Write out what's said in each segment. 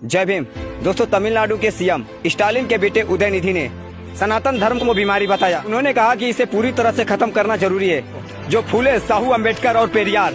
जय भीम। दोस्तों, तमिलनाडु के सीएम स्टालिन के बेटे उदयनिधि ने सनातन धर्म को बीमारी बताया। उन्होंने कहा कि इसे पूरी तरह से खत्म करना जरूरी है। जो फूले, साहू, अम्बेडकर और पेरियार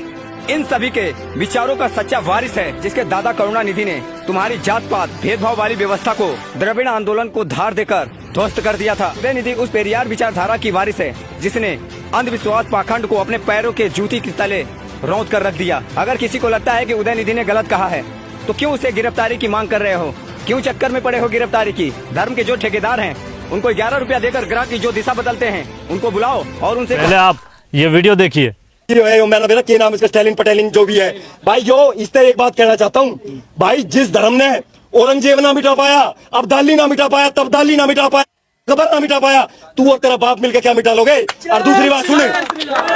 इन सभी के विचारों का सच्चा वारिस है, जिसके दादा करुणानिधि ने तुम्हारी जात पात भेदभाव वाली व्यवस्था को द्रविड़ आंदोलन को धार देकर ध्वस्त कर दिया था। उदयनिधि उस पेरियार विचारधारा की वारिस है जिसने अंधविश्वास पाखंड को अपने पैरों के जूती के तले रौंद कर रख दिया। अगर किसी को लगता है कि उदयनिधि ने गलत कहा है तो क्यों उसे गिरफ्तारी की मांग कर रहे हो? क्यों चक्कर में पड़े हो गिरफ्तारी की? धर्म के जो ठेकेदार हैं उनको 11 रुपया देकर ग्राहक की जो दिशा बदलते हैं उनको बुलाओ और उनसे पहले आप ये वीडियो देखिए। क्या नाम इसका, स्टालिन पटेलिन जो भी है भाई, जो इस तरह एक बात कहना चाहता हूँ भाई, जिस धर्म ने औरंगजेब ना मिटा पाया, अब्दाली ना मिटा पाया, तब्दाली ना मिटा पाया, खबर ना मिटा पाया, तू और तेरा बाप मिलकर क्या मिटा लोगे? और दूसरी बात सुने,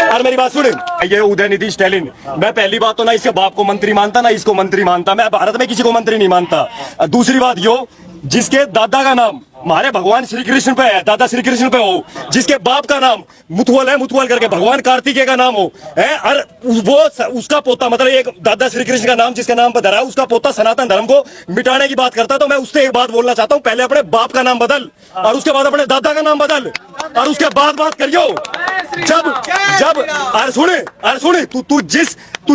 और मेरी बात सुने, ये उदयनिधि स्टालिन, मैं पहली बात तो ना इसके बाप को मंत्री मानता ना इसको मंत्री मानता, मैं भारत में किसी को मंत्री नहीं मानता। दूसरी बात यो, जिसके दादा का नाम हमारे भगवान श्री कृष्ण पे है, दादा श्री कृष्ण पे हो, जिसके बाप का नाम मुथुअल है, मुथुअल करके भगवान कार्तिकेय का नाम हो है, और वो उसका पोता, मतलब एक दादा श्री कृष्ण का नाम जिसके नाम पर धरा है, उसका पोता सनातन धर्म को मिटाने की बात करता है। तो मैं उससे एक बात बोलना चाहता हूँ, पहले अपने बाप का नाम बदल और उसके बाद अपने दादा का नाम बदल और उसके बाद बात करियो। जब और सुने तू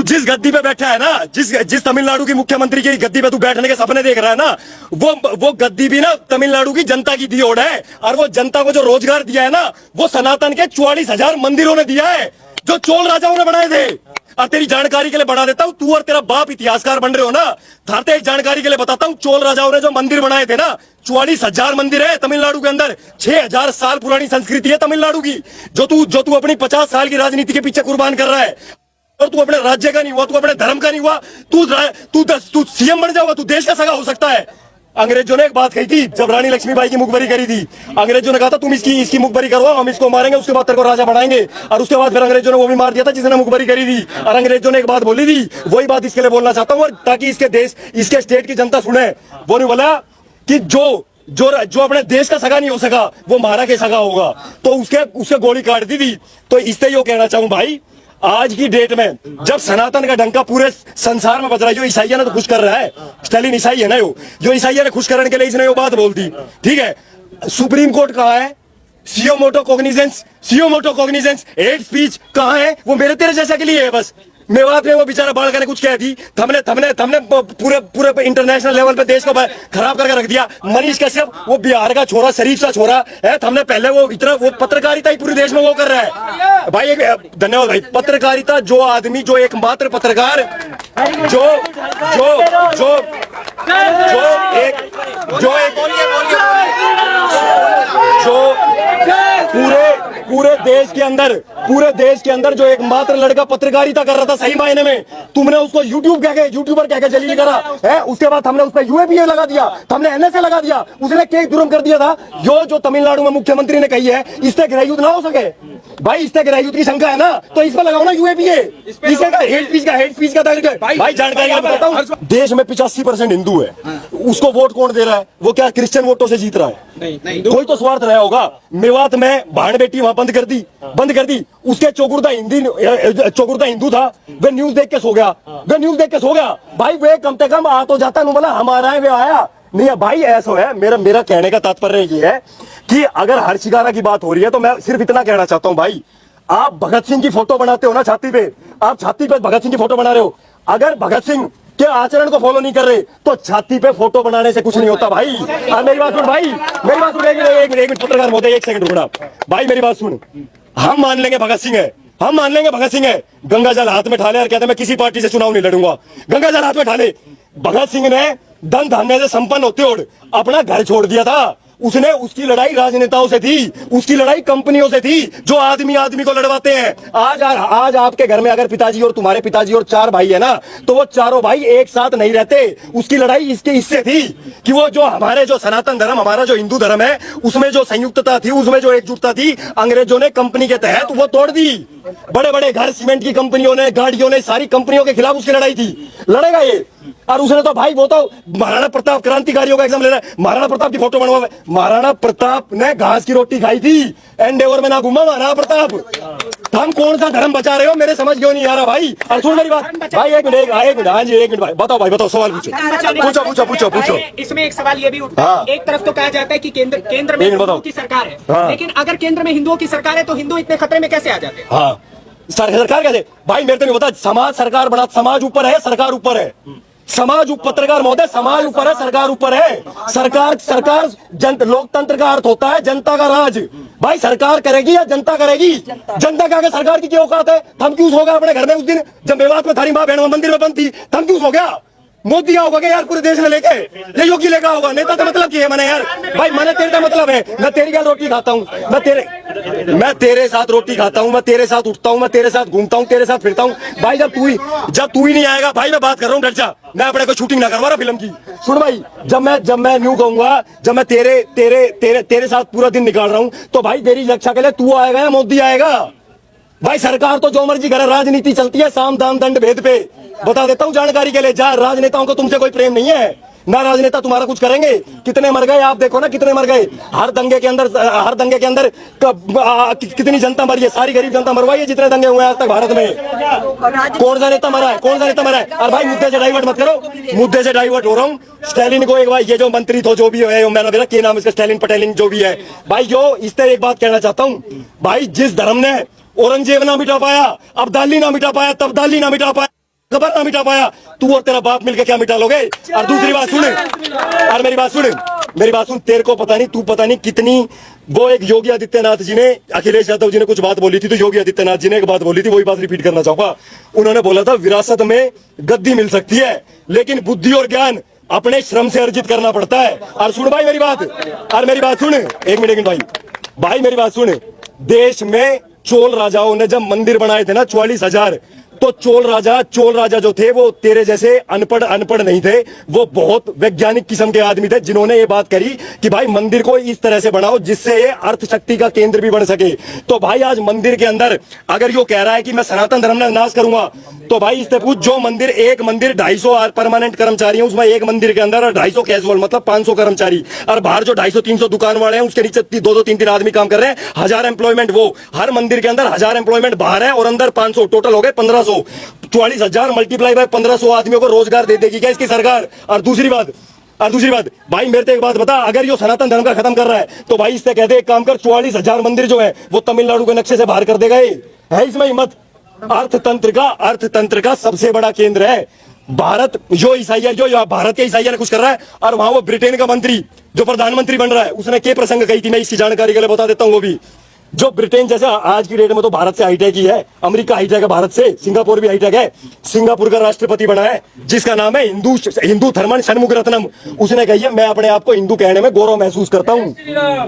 जिस गद्दी पे बैठा है ना, जिस तमिलनाडु की मुख्यमंत्री की गद्दी पे तू बैठने के सपने देख रहा है ना, वो गद्दी भी ना तमिलनाडु की जनता की दी ओर है। और वो जनता को जो रोजगार दिया है ना, वो सनातन के 44,000 मंदिरों ने दिया है जो चोल राजाओं ने बनाए थे। और तेरी जानकारी के लिए बढ़ा देता हूँ, तू और तेरा बाप इतिहासकार बन रहे हो ना, थारते जानकारी के लिए बताता हूँ, चोल राजाओं ने जो मंदिर बनाए थे ना, 44,000 मंदिर है तमिलनाडु के अंदर। 6,000 साल पुरानी संस्कृति है तमिलनाडु की, जो तू अपनी 50 साल की राजनीति के पीछे कुर्बान कर रहा है। और तू अपने राज्य का नहीं हुआ, तू अपने धर्म का नहीं हुआ, तू सीएम बन जाओगा, तू देश का सगा हो सकता है। अंग्रेजों ने एक बात कही थी जब रानी लक्ष्मीबाई की मुखबरी करी थी, अंग्रेजों ने कहा था तुम इसकी मुखबरी करो, हम इसको मारेंगे, उसके बाद तेरे को राजा बनाएंगे। और उसके बाद फिर अंग्रेजों ने वो भी मार दिया था जिसने मुखबरी करी थी। और अंग्रेजों ने एक बात बोली थी, वही बात इसके लिए बोलना चाहता हूँ, ताकि इसके स्टेट की जनता सुने। वो नहीं बोला कि जो अपने देश का सगा नहीं हो सका वो मारा के सगा होगा, तो उसके गोली काट दी थी। तो इससे यो कहना चाहूँ भाई, आज की डेट में जब सनातन का डंका पूरे संसार में बज रहा है, जो ईसाइया ने तो खुश कर रहा है, स्टालिन ईसाई है ना, जो ईसाइया ने खुश करने के लिए इसने वो बात बोल दी, ठीक है। सुप्रीम कोर्ट कहाँ है? सीओ मोटो कॉग्निजेंस हेट स्पीच कहाँ है? वो मेरे तेरे जैसा के लिए है बस। मेवात में वो बेचारा बाढ़ करने कुछ कह दी, हमने पूरे इंटरनेशनल लेवल पे देश को खराब करके रख दिया। मनीष कश्यप, वो बिहार का छोरा, शरीफ सा छोरा है, हमने पहले वो पत्रकारिता ही पूरे देश में वो कर रहा है भाई। धन्यवाद भाई। पत्रकारिता, जो आदमी, जो एकमात्र पत्रकार पूरे देश के अंदर जो एकमात्र लड़का पत्रकारिता कर रहा था सही मायने में, तुमने उसको यूट्यूबर कह के जलील करा है। उसके बाद हमने उस पर यूएपीए लगा दिया, हमने एनएसए लगा दिया, उसने केक जुर्म कर दिया था। जो तमिलनाडु में मुख्यमंत्री ने कही है इससे गृहयुद्ध ना हो सके भाई, इससे गृहयुद्ध की शंका है ना, तो इस पर लगाओ ना यूएपीए। इससे हेट स्पीच का भाई जानकारी बताता हूँ, देश में 85% हिंदू है, उसको वोट कौन दे रहा है? वो क्या क्रिश्चियन वोटों से जीत रहा है? कोई तो स्वार्थ रहा होगा। मेवात में भाड़ बेटी वहां बंद कर दी। उसके चौगुर्दा हिंदू था, वे न्यूज देख के सो गया भाई। वे कम से कम आ तो जाता, बोला हमारा है, वे आया नहीं है भाई। ऐसा है, मेरा कहने का तात्पर्य ये है कि अगर हर शिकारा की बात हो रही है तो मैं सिर्फ इतना कहना चाहता हूं भाई, आप भगत सिंह की फोटो बनाते हो ना छाती पे, आप छाती पे भगत सिंह की फोटो बना रहे हो, अगर भगत सिंह के आचरण को फॉलो नहीं कर रहे तो छाती पे फोटो बनाने से कुछ नहीं होता भाई। मेरी बात सुन भाई, मेरी बात सुन, एक मिनट पत्रकार महोदय, एक सेकंड रुकना भाई, मेरी बात सुन। हम मान लेंगे भगत सिंह है, गंगा जल हाथ में ठाले और कहते मैं किसी पार्टी से चुनाव नहीं लड़ूंगा, गंगा जल हाथ में ठाले। भगत सिंह ने धन धान्य से संपन्न होते हुए अपना घर छोड़ दिया था। उसकी लड़ाई राजनेताओं से थी, उसकी लड़ाई कंपनियों से थी, जो आदमी को लड़वाते हैं। आज आपके घर में अगर पिताजी और तुम्हारे पिताजी और 4 भाई है ना, तो वो चारों भाई एक साथ नहीं रहते। उसकी लड़ाई इससे थी कि वो जो सनातन धर्म, हमारा जो हिंदू धर्म है, उसमें जो संयुक्तता थी, उसमें जो एकजुटता थी, अंग्रेजों ने कंपनी के तहत वो तोड़ दी। बड़े बड़े घर सीमेंट की कंपनियों ने, गाड़ियों ने, सारी कंपनियों के खिलाफ उसकी लड़ाई थी। लड़ेगा ये। और उसने तो भाई, वो तो महाराणा प्रताप क्रांतिकारियों का एग्जाम ले रहा है, महाराणा प्रताप की फोटो बनवा। महाराणा प्रताप ने घास की रोटी खाई थी, एंडेवर में ना घूमा महाराणा प्रताप। हम कौन सा धर्म बचा रहे हो, मेरे समझ क्यों नहीं आ रहा भाई। और सुन मेरी बात भाई, एक मिनट हाँ जी, एक मिनट भाई, बताओ भाई, बताओ, सवाल पूछो। इसमें एक सवाल ये भी उठता है, हाँ। एक तरफ तो कहा जाता है कि केंद्र में एक मिनट हिंदुओं बताओ। की सरकार है, हाँ। लेकिन अगर केंद्र में हिंदुओं की सरकार है तो हिंदू इतने खतरे में कैसे आ जाते हैं? हाँ, सरकार कैसे भाई, मेरे तो नहीं पता। समाज सरकार बना, समाज ऊपर है, सरकार ऊपर है। समाज पत्रकार महोदय, समाज ऊपर है, सरकार ऊपर है। सरकार लोकतंत्र का अर्थ होता है जनता का राज। भाई सरकार करेगी या जनता करेगी? जनता का आगे सरकार की क्या औकात है? हम क्यों सो गए अपने घर में उस दिन जब मेवात में थारी माँ बहन मंदिर में बंद थी? हम क्यों सो गया? मोदी होगा क्या यार पूरे देश में लेके? ये योगी लेगा होगा? नेता का मतलब क्या है? मैंने यार भाई, मैंने तेरे का मतलब है, मैं तेरी क्या रोटी खाता हूँ, मैं तेरे साथ रोटी खाता हूँ, मैं तेरे साथ उठता हूँ, मैं तेरे साथ घूमता हूँ, तेरे साथ फिरता हूँ भाई। जब तू ही नहीं आएगा भाई, मैं बात कर रहा हूँ, डर जा। मैं अपने को शूटिंग ना करवा रहा फिल्म की। सुन भाई, जब मैं न्यू कहूंगा, जब मैं तेरे साथ पूरा दिन निकाल रहा हूँ, तो भाई तेरी रक्षा के लिए तू आएगा या मोदी आएगा? भाई सरकार तो जो मर्जी करे, राजनीति चलती है साम दाम दंड भेद पे। बता देता हूँ जानकारी के लिए, जा राजनेताओं को तुमसे कोई प्रेम नहीं है ना, राजनेता तुम्हारा कुछ करेंगे। कितने मर गए आप देखो ना, कितने मर गए हर दंगे के अंदर कितनी जनता मरी है, सारी गरीब जनता मरवाई है जितने दंगे हुए आज तक भारत में। कौन सा नेता मरा है? और भाई मुद्दे से डाइवर्ट मत करो, मुद्दे से डाइवर्ट हो रहा हूँ। स्टैलिन को एक बार, ये जो मंत्री तो जो भी है, मेरा क्या नाम इसका, स्टैलिन पटेलिन जो भी है भाई, जो इस तरह एक बात कहना चाहता हूँ भाई, जिस धर्म ने औरंगजेब ना मिटा पाया, अब्दाली ना मिटा पाया, तब्दाली ना मिटा पाया, खबर ना मिटा पाया, तू और तेरा बाप मिलके क्या मिटा लोगे? और दूसरी बात सुन, और मेरी बात सुन, तेरे को पता नहीं, तू पता नहीं कितनी, वो एक योगी आदित्यनाथ जी ने, अखिलेश यादव जी ने कुछ बात बोली थी, तो योगी आदित्यनाथ जी ने एक बात बोली थी, वही बात रिपीट करना चाहूंगा। उन्होंने बोला था विरासत में गद्दी मिल सकती है, लेकिन बुद्धि और ज्ञान अपने श्रम से अर्जित करना पड़ता है। और सुन भाई मेरी बात सुन, एक मिनट भाई मेरी बात सुन। देश में चोल राजाओं ने जब मंदिर बनाए थे ना 44,000, तो चोल राजा जो थे वो तेरे जैसे अनपढ़ नहीं थे, वो बहुत वैज्ञानिक किस्म के आदमी थे, जिन्होंने ये बात करी कि भाई मंदिर को इस तरह से बनाओ जिससे ये अर्थ शक्ति का केंद्र भी बन सके। तो भाई आज मंदिर के अंदर अगर यो कह रहा है कि मैं सनातन धर्म का नाश करूंगा, तो भाई इससे पूछ, जो मंदिर, एक मंदिर 250 परमानेंट कर्मचारी है उसमें, एक मंदिर के अंदर 250 कैजुअल मतलब 500 कर्मचारी, और बाहर जो 250-300 दुकान वाले हैं उसके नीचे 2-3 आदमी काम कर रहे हैं, 1000 एम्प्लॉयमेंट। वो हर मंदिर के अंदर 1000 एम्प्लॉयमेंट बाहर है और अंदर 500, टोटल हो गए 1500। 44,000 मल्टीप्लाई बाय 1500 आदमियों को रोजगार दे देगी क्या इसकी सरकार? और दूसरी बात भाई, मेरे तो एक बात बता, अगर ये सनातन धर्म का खत्म कर रहा है तो भाई इससे कहते एक काम कर, 44,000 मंदिर जो है वो तमिलनाडु के नक्शे से बाहर कर देगा। है इसमें हिम्मत? अर्थतंत्र का सबसे बड़ा केंद्र है भारत। जो ईसाई, जो भारत के ईसाइया ने कुछ कर रहा है, और वहां वो ब्रिटेन का मंत्री जो प्रधानमंत्री बन रहा है, उसने क्या प्रसंग कही थी, मैं इसकी जानकारी के लिए बता देता हूँ। वो भी जो ब्रिटेन जैसे आज की डेट में तो भारत से हाईटेक ही है, अमेरिका हाईटेक है भारत से, सिंगापुर भी हाईटेक है। सिंगापुर का राष्ट्रपति बना है जिसका नाम है हिंदू थर्मन षणमुग रत्नम। उसने कही है मैं अपने आप को हिंदू कहने में गौरव महसूस करता हूँ।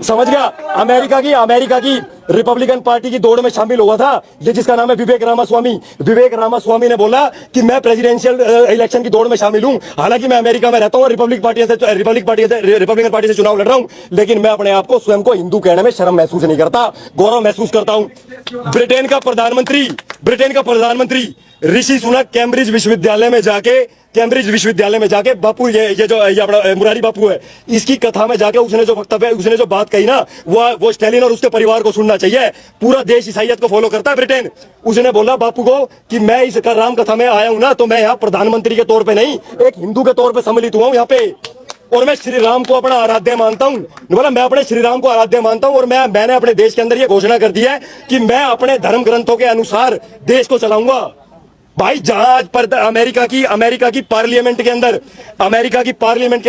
समझ गया? अमेरिका की रिपब्लिकन पार्टी की दौड़ में शामिल हुआ था ये, जिसका नाम है विवेक रामास्वामी ने बोला कि मैं प्रेसिडेंशियल इलेक्शन की दौड़ में शामिल हूं। हालांकि मैं अमेरिका में रहता हूं और रिपब्लिकन पार्टी से चुनाव लड़ रहा हूं, लेकिन मैं अपने आप को स्वयं को हिंदू कहने में शर्म महसूस नहीं करता, गौरव महसूस करता हूं। ब्रिटेन का प्रधानमंत्री ऋषि सुनक कैम्ब्रिज विश्वविद्यालय में जाके बापू, ये अपना मुरारी बापू है, इसकी कथा में जाके उसने जो वक्तव्य, उसने जो बात कही ना, वो स्टालिन और उसके परिवार को सुनना चाहिए। पूरा देश ईसाइयत को फॉलो करता है ब्रिटेन। उसने बोला बापू को कि मैं इस राम कथा में आया हूं ना, तो मैं यहाँ प्रधानमंत्री के तौर पे नहीं, एक हिंदू के तौर पे सम्मिलित हुआ हूं यहाँ पे, और मैं श्री राम को अपना आराध्य मानता हूं। बोला मैं अपने श्री राम को आराध्य मानता हूं, और मैंने अपने देश के अंदर ये घोषणा कर दी है कि मैं अपने धर्म ग्रंथों के अनुसार देश को चलाऊंगा। भाई जहां पर अमेरिका की पार्लियामेंट के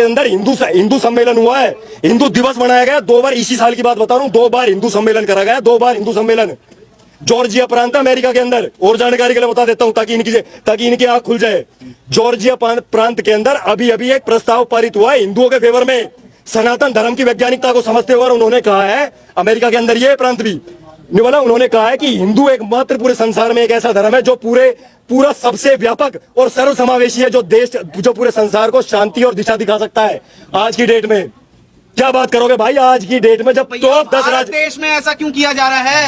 अंदर हिंदू सम्मेलन हुआ है, हिंदू दिवस मनाया गया 2 बार, इसी साल की बात बता रहा हूं, 2 बार हिंदू सम्मेलन करा गया, 2 बार हिंदू सम्मेलन जॉर्जिया प्रांत अमेरिका के अंदर। और जानकारी के लिए बता देता हूं ताकि इनकी आंख खुल जाए। जॉर्जिया प्रांत के अंदर अभी एक प्रस्ताव पारित हुआ है हिंदुओं के फेवर में, सनातन धर्म की वैज्ञानिकता को समझते हुए। उन्होंने कहा है, अमेरिका के अंदर ये प्रांत भी बोला, उन्होंने कहा है कि हिंदू एकमात्र पूरे संसार में एक ऐसा धर्म है जो पूरा सबसे व्यापक और सर्वसमावेशी है, जो पूरे संसार को शांति और दिशा दिखा सकता है आज की डेट में। क्या बात करोगे भाई आज की डेट में, जब भैया, टॉप 10 भारत राज्य, देश में ऐसा क्यों किया जा रहा है?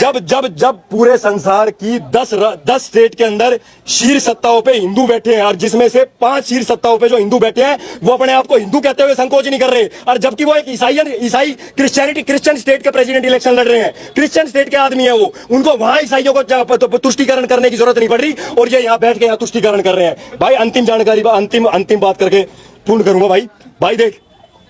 जब पूरे संसार की 10 स्टेट के अंदर शीर्ष सत्ताओं पे हिंदू बैठे हैं, और जिसमें से 5 शीर्ष सत्ताओं पे जो हिंदू बैठे हैं वो अपने आप को हिंदू कहते हुए संकोच नहीं कर रहे, और जबकि वो एक ईसाई क्रिश्चियन स्टेट के प्रेसिडेंट इलेक्शन लड़ रहे हैं, क्रिश्चियन स्टेट के आदमी है वो, उनको वहां ईसाइयों को तुष्टीकरण करने की जरूरत नहीं पड़ रही, और ये यहाँ बैठ के यहाँ तुष्टीकरण कर रहे हैं। भाई अंतिम जानकारी, अंतिम बात करके पूर्ण करूंगा। भाई देख,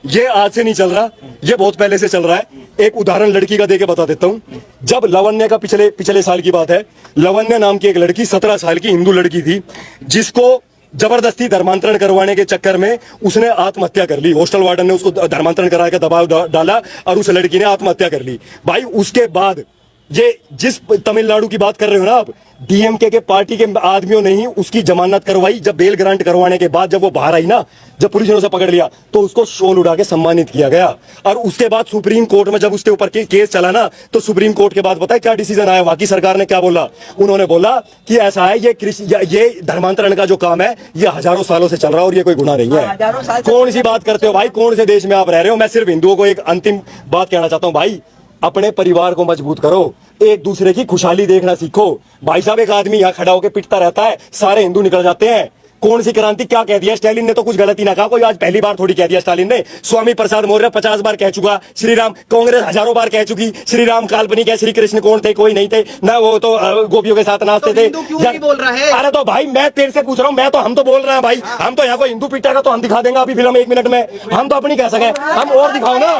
ये आज से नहीं चल रहा, ये बहुत पहले से चल रहा है। एक उदाहरण लड़की का देके बता देता हूं। जब लवण्य का पिछले साल की बात है, लवण्य नाम की एक लड़की 17 साल की हिंदू लड़की थी, जिसको जबरदस्ती धर्मांतरण करवाने के चक्कर में उसने आत्महत्या कर ली। हॉस्टल वार्डन ने उसको धर्मांतरण करा के दबाव डाला और उस लड़की ने आत्महत्या कर ली। भाई उसके बाद ये जिस तमिलनाडु की बात कर रहे हो ना आप, डीएमके के पार्टी के आदमियों ने ही उसकी जमानत करवाई। जब बेल ग्रांट करवाने के बाद जब वो बाहर आई ना, जब पुलिस ने उसे पकड़ लिया, तो उसको शॉल उड़ा के सम्मानित किया गया। और उसके बाद सुप्रीम कोर्ट में जब उसके ऊपर केस चला ना, तो सुप्रीम कोर्ट के बाद पता है क्या डिसीजन आया? वहां की सरकार ने क्या बोला? उन्होंने बोला कि ऐसा है, ये धर्मांतरण का जो काम है ये हजारों सालों से चल रहा है और ये कोई गुनाह नहीं है। कौन सी बात करते हो भाई? कौन से देश में आप रह रहे हो? मैं सिर्फ हिंदुओं को एक अंतिम बात कहना चाहता हूँ, भाई अपने परिवार को मजबूत करो, एक दूसरे की खुशहाली देखना सीखो। भाई साहब, एक आदमी यहाँ खड़ा होकर पिटता रहता है, सारे हिंदू निकल जाते हैं। कौन सी क्रांति? क्या कह दिया स्टालिन ने? तो कुछ गलती ना कहा, कोई आज पहली बार थोड़ी कह दिया स्टालिन ने। स्वामी प्रसाद मौर्य 50 बार कह चुका, श्री राम, कांग्रेस हजारों बार कह चुकी, श्री राम काल्पनिक है, श्री कृष्ण कौन थे? कोई नहीं थे ना, वो तो गोपियों के साथ नाचते थे। क्यों नहीं बोल रहा है? अरे तो भाई मैं तेरे से पूछ रहा हूँ, हम तो बोल रहे हैं भाई, हम तो यहाँ को हिंदू पीटेगा तो हम दिखा देंगे अभी फिल्म 1 मिनट में, हम तो अपनी कह सके, हम और दिखाओ ना।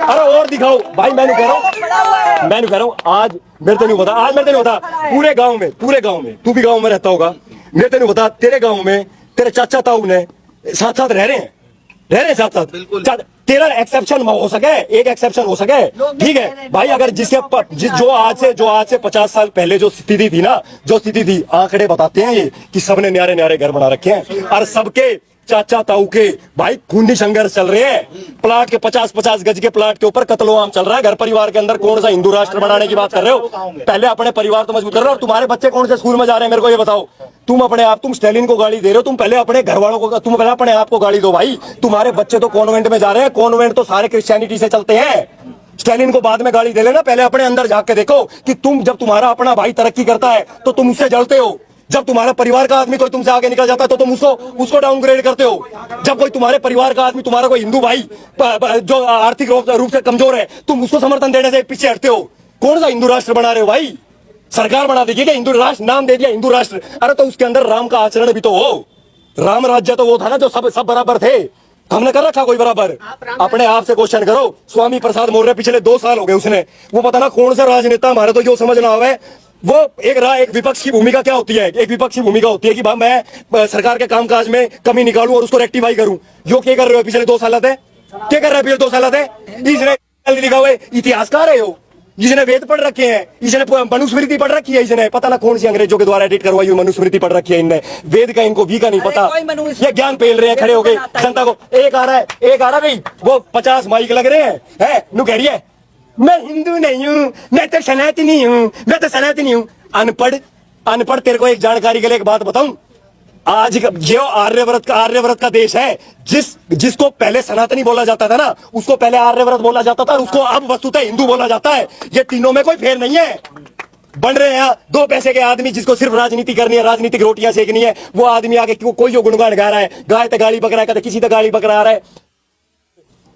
अरे और दिखाओ भाई, मैंने कह रहा हूँ आज मेरे तो नहीं पता, पूरे गांव में तू भी गांव में रहता होगा, मेरे तो नहीं पता, तेरे गांव में तेरे चाचा ताऊ ने साथ साथ रह रहे हैं साथ। तेरा एक्सेप्शन हो सके, एक एक्सेप्शन हो सके, ठीक है भाई। अगर जो आज से 50 साल पहले जो स्थिति थी, आंकड़े बताते हैं ये कि सबने न्यारे न्यारे घर बना रखे हैं, और सबके चाचा ताऊ के भाई खूनी संघर्ष चल रहे हैं। प्लाट के 50-50 गज के प्लाट के ऊपर कत्लो-आम चल रहा है। घर परिवार के अंदर कौन सा हिंदू राष्ट्र बनाने की बात कर रहे हो? पहले अपने परिवार तो मजबूत कर रहे हो। और तुम्हारे बच्चे कौन से स्कूल में जा रहे हैं मेरे को ये बताओ? तुम स्टालिन को गाली दे रहे हो, तुम पहले अपने घर वालों को, तुम पहले अपने आप को गाली दो भाई। तुम्हारे बच्चे तो कॉन्वेंट में जा रहे हैं, कॉन्वेंट तो सारे क्रिश्चियनिटी से चलते हैं। स्टालिन को बाद में गाली दे लेना, पहले अपने अंदर झांक के देखो कि जब तुम्हारा अपना भाई तरक्की करता है तो तुम उससे जलते हो। जब तुम्हारा परिवार का आदमी कोई तुमसे आगे निकल जाता है तो तुम उसको डाउनग्रेड करते हो। जब कोई तुम्हारे परिवार का आदमी, तुम्हारा कोई हिंदू भाई जो आर्थिक रूप से कमजोर है, तुम उसको समर्थन देने से पीछे हटते हो। कौन सा हिंदू राष्ट्र बना रहे हो भाई? सरकार बना देगी क्या हिंदू राष्ट्र? नाम दे दिया हिंदू राष्ट्र। अरे तो उसके अंदर राम का आचरण भी तो हो। राम राज्य तो वो था ना जो सब बराबर थे, हमने कर रखा कोई बराबर? अपने आप से क्वेश्चन करो। स्वामी प्रसाद मौर्य पिछले 2 साल हो गए उसने, वो पता ना कौन सा राजनेता, हमारे तो जो समझ ना आवे वो एक विपक्ष की भूमिका क्या होती है? एक विपक्ष की भूमिका होती है कि भाई मैं सरकार के कामकाज में कमी निकालूं और उसको रेक्टिफाई करूं। जो क्या कर रहे हो पिछले 2 साल? क्या कर रहे हो पिछले 2 साल? इसने लिखा हुआ इतिहासकार है हो, जिसने वेद पढ़ रखे हैं, इसने मनुस्मृति पढ़ रखी है, इसने पता ना कौन सी अंग्रेजों के द्वारा एडिट करवाई हुई मनुस्मृति पढ़ रखी है इनने। वेद का इनको वी का नहीं पता, ये ज्ञान पेल रहे हैं खड़े हो गए जनता को। एक आ रहा भाई, वो 50 माइक लग रहे हैं, नु कह रही है मैं हिंदू नहीं हूँ, मैं तो सनातनी हूँ। अनपढ़ तेरे को एक जानकारी के लिए एक बात बताऊं, आज जो आर्यव्रत का देश है, जिसको पहले सनातनी बोला जाता था ना, उसको पहले आर्यव्रत बोला जाता था, और उसको अब वस्तुतः हिंदू बोला जाता है। ये तीनों में कोई फेर नहीं है। बन रहे हैं 2 पैसे के आदमी, जिसको सिर्फ राजनीति करनी है, राजनीतिक रोटियां सेकनी है, वो आदमी आगे कोई जो गुणगान गा रहा है, गाय तो गाली बक रहा है, किसी तो गाली बक रहा है।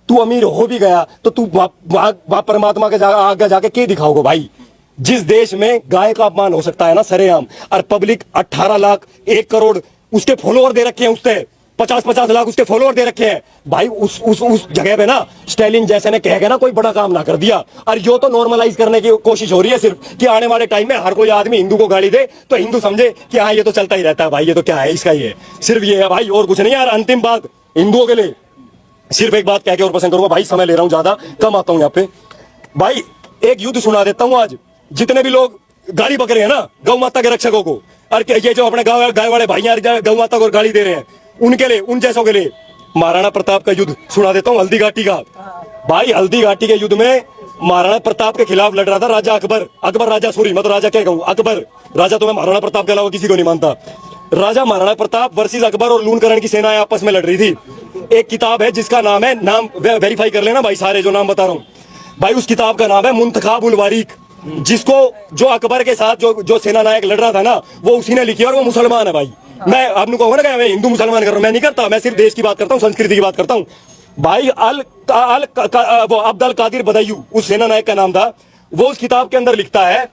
तू अमीर हो भी गया तो तू परमात्मा के आगे जाके क्या दिखाओगे भाई? जिस देश में गाय का अपमान हो सकता है ना सरेआम, और पब्लिक 18 लाख 1 करोड़ उसके फॉलोअर दे रखे हैं, उससे 50-50 लाख उसके फॉलोअर दे रखे हैं भाई, उस जगह पे ना स्टालिन जैसे ने कह के ना कोई बड़ा काम ना कर दिया। और यो तो नॉर्मलाइज करने की कोशिश हो रही है सिर्फ, कि आने वाले टाइम में हर कोई आदमी हिंदू को गाली दे तो हिंदू समझे कि हाँ ये तो चलता ही रहता है भाई, ये तो क्या है इसका, ये सिर्फ ये है भाई, और कुछ नहीं। यार अंतिम बात हिंदुओं के लिए सिर्फ एक बात कह के और पसंद करूंगा भाई, समय ले रहा हूं ज्यादा, कम आता हूं यहाँ पे भाई। एक युद्ध सुना देता हूं। आज जितने भी लोग गाली बक रहे हैं ना गौ माता के रक्षकों को, और ये जो अपने गाय वाले भाई गौ माता को गाली दे रहे हैं, उनके लिए, उन जैसों के लिए महाराणा प्रताप का युद्ध सुना देता हूँ, हल्दी घाटी का। भाई हल्दी घाटी के युद्ध में महाराणा प्रताप के खिलाफ लड़ रहा था राजा अकबर राजा, सॉरी मैं तो राजा क्या कहूँ, अकबर राजा, तो मैं महाराणा प्रताप के अलावा किसी को नहीं मानता। राजा महाराणा प्रताप वर्सेस अकबर और लूणकरण की सेनाएं आपस में लड़ रही थी। एक किताब है जिसका नाम है, नाम वेरीफाई कर लेना भाई, सारे जो नाम बता रहा हूँ भाई, उस किताब का नाम है मुंतखाब उल वारीक, जिसको जो अकबर के साथ जो सेना नायक लड़ रहा था ना, वो उसी ने लिखी है और वो मुसलमान है भाई। मैं आपने कहूँगा ना कि मैं हिंदू मुसलमान कर रहा हूँ, मैं नहीं करता, मैं सिर्फ देश की बात करता हूँ, संस्कृति की बात करता हूँ भाई। वो अब्दुल कादिर बदायूं उस सेना नायक का नाम था। वो उस किताब के अंदर लिखता है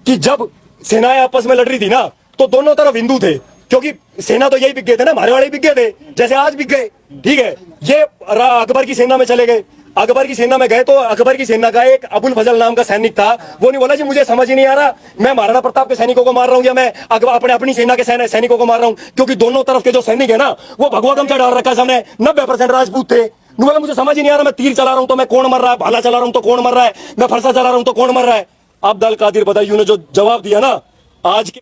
कि जब सेनाएं आपस में लड़ रही थी ना, तो दोनों तरफ हिंदू थे, क्योंकि सेना तो यही बिक गए थे ना, हमारे वाले बिक गए थे, जैसे आज बिक गए, ठीक है। ये अकबर की सेना में चले गए, अकबर की सेना में गए तो अकबर की सेना का एक अबुल फजल नाम का सैनिक था, वो नहीं बोला जी मुझे समझ ही नहीं आ रहा, मैं महाराणा प्रताप के सैनिकों को मार रहा हूँ या मैं अपनी सेना के सैनिकों को मार रहा हूँ, क्योंकि दोनों तरफ के जो सैनिक है ना, वो भगवा गमछा डाल रखा है सामने, 90% राजपूत थे। बोला मुझे समझ ही नहीं आ रहा, मैं तीर चला रहा हूँ तो मैं कौन मर रहा है, भाला चला रहा हूँ तो कौन मर रहा है, मैं फरसा चला रहा हूँ तो कौन मर रहा है। अब्दुल कादिर बदायूं ने जो जवाब दिया ना, आज के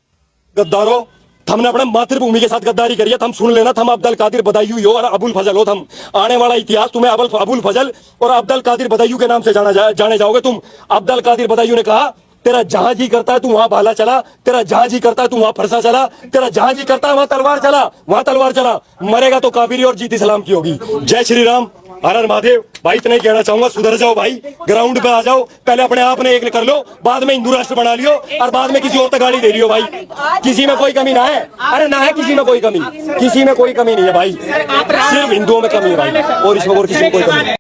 गद्दारों, हमने अपने मातृभूमि के साथ गद्दारी करी है, हम सुन लेना, हम अब्दुल कादिर बदायूं हो और अबुल फजल हो, हम आने वाला इतिहास तुम्हें अबुल फजल और अब्दुल कादिर बदायूं के नाम से जाने जाओगे तुम। अब्दुल कादिर बदायूं ने कहा तेरा जहां जी करता है तू वहां भाला चला, तेरा जहां जी करता है तू वहां फरसा चला, तेरा जहां जी करता है वहां तलवार चला, वहां तलवार चला, मरेगा तो काबिरी और जीत इस्लाम की होगी। जय श्री राम, हर हर महादेव। भाई इतना ही कहना चाहूंगा, सुधर जाओ भाई, ग्राउंड पे आ जाओ, पहले अपने आप ने एक कर लो, बाद में हिंदू राष्ट्र बना लियो और बाद में किसी और तक गाली दे लियो भाई। किसी में कोई कमी ना है, अरे ना है किसी में कोई कमी, किसी में कोई कमी नहीं है भाई, सिर्फ हिंदुओं में कमी है भाई, और इसमें और किसी में कोई कमी नहीं।